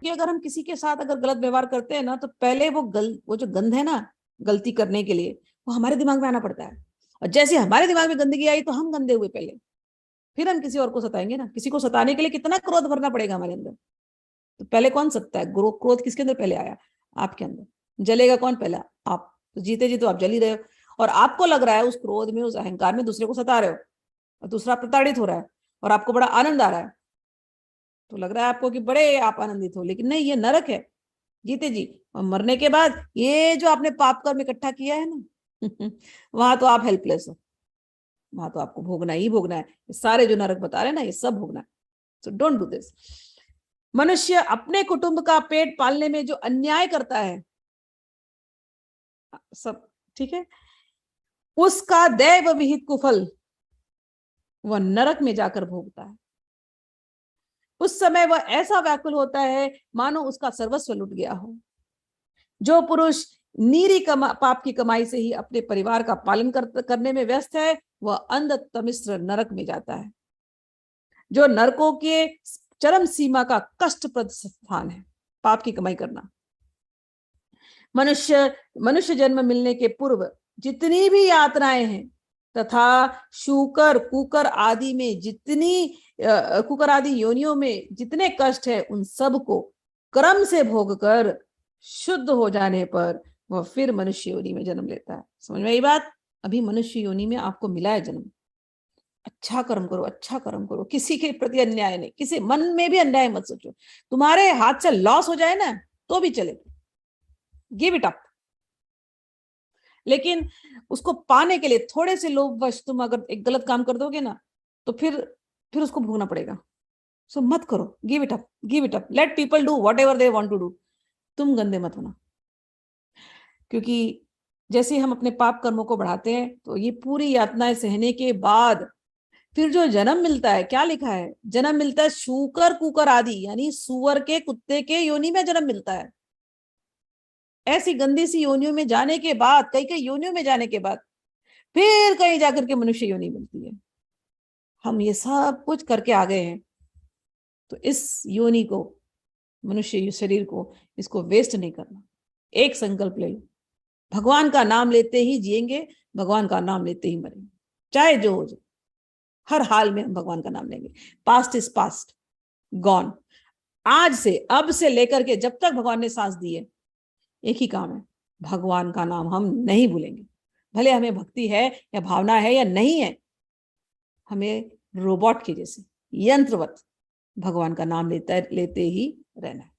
कि अगर हम किसी के साथ अगर गलत व्यवहार करते हैं ना, तो पहले वो जो गंध है ना गलती करने के लिए, वो हमारे दिमाग में आना पड़ता है। और जैसे हमारे दिमाग में गंदगी आई तो हम गंदे हुए पहले, फिर हम किसी और को सताएंगे ना। किसी को सताने के लिए कितना क्रोध भरना पड़ेगा हमारे अंदर। तो पहले कौन सकता है? क्रोध किसके अंदर पहले आया? आपके अंदर। जलेगा कौन पहला? आप। तो जीते जी तो आप जल ही रहे हो, और आपको लग रहा है उस क्रोध में, उस अहंकार में दूसरे को सता रहे हो, और दूसरा प्रताड़ित हो रहा है, और आपको बड़ा आनंद आ रहा है। तो लग रहा है आपको कि बड़े आप आनंदित हो, लेकिन नहीं, ये नरक है जीते जी। और मरने के बाद ये जो आपने पाप कर्म इकट्ठा किया है ना वहां तो आप हेल्पलेस हो, वहां तो आपको भोगना ही भोगना है। ये सारे जो नरक बता रहे हैं ना, ये सब भोगना है। So don't do this. मनुष्य अपने कुटुंब का पेट पालने में जो अन्याय करता है, सब ठीक है, उसका दैव विहित कुफल वह नरक में जाकर भोगता है। उस समय वह ऐसा व्याकुल होता है मानो उसका सर्वस्व लुट गया हो। जो पुरुष नीरी पाप की कमाई से ही अपने परिवार का पालन करने में व्यस्त है, वह अंधतमिश्र नरक में जाता है, जो नरकों के चरम सीमा का कष्टप्रद स्थान है। पाप की कमाई करना। मनुष्य जन्म मिलने के पूर्व जितनी भी यातनाएं हैं, तथा शूकर कुकर आदि में कुकर आदि योनियों में जितने कष्ट है, उन सब को क्रम से भोग कर शुद्ध हो जाने पर वह फिर मनुष्य योनि में जन्म लेता है। समझ में आई बात? अभी मनुष्य योनि में आपको मिला है जन्म। अच्छा कर्म करो, अच्छा कर्म करो, किसी के प्रति अन्याय नहीं, किसी मन में भी अन्याय मत सोचो। तुम्हारे हाथ से लॉस हो जाए ना तो भी चले, गिव इट अप। लेकिन उसको पाने के लिए थोड़े से लोभवश तुम अगर एक गलत काम कर दोगे ना, तो फिर उसको भोगना पड़ेगा। सो मत करो, give it up, give it up, let people do whatever they want to do. तुम गंदे मत होना, क्योंकि जैसे हम अपने पाप कर्मों को बढ़ाते हैं, तो ये पूरी यातनाएं सहने के बाद फिर जो जन्म मिलता है, क्या लिखा है? जन्म मिलता है शूकर कुकर आदि, यानी सुअर के कुत्ते के योनि में जन्म मिलता है। ऐसी गंदी सी योनियों में जाने के बाद, कई कई योनियों में जाने के बाद फिर कहीं जाकर के मनुष्य योनि मिलती है। हम ये सब कुछ करके आ गए हैं, तो इस योनि को, मनुष्य शरीर को, इसको वेस्ट नहीं करना। एक संकल्प ले लो, भगवान का नाम लेते ही जिएंगे, भगवान का नाम लेते ही मरेंगे, चाहे जो हो जाए। हर हाल में हम भगवान का नाम लेंगे। Past is past, gone. आज से, अब से लेकर के जब तक भगवान ने सांस दी है, एक ही काम है, भगवान का नाम हम नहीं भूलेंगे। भले हमें भक्ति है या भावना है या नहीं है, हमें रोबोट के जैसे, यंत्रवत भगवान का नाम लेते ही रहना है।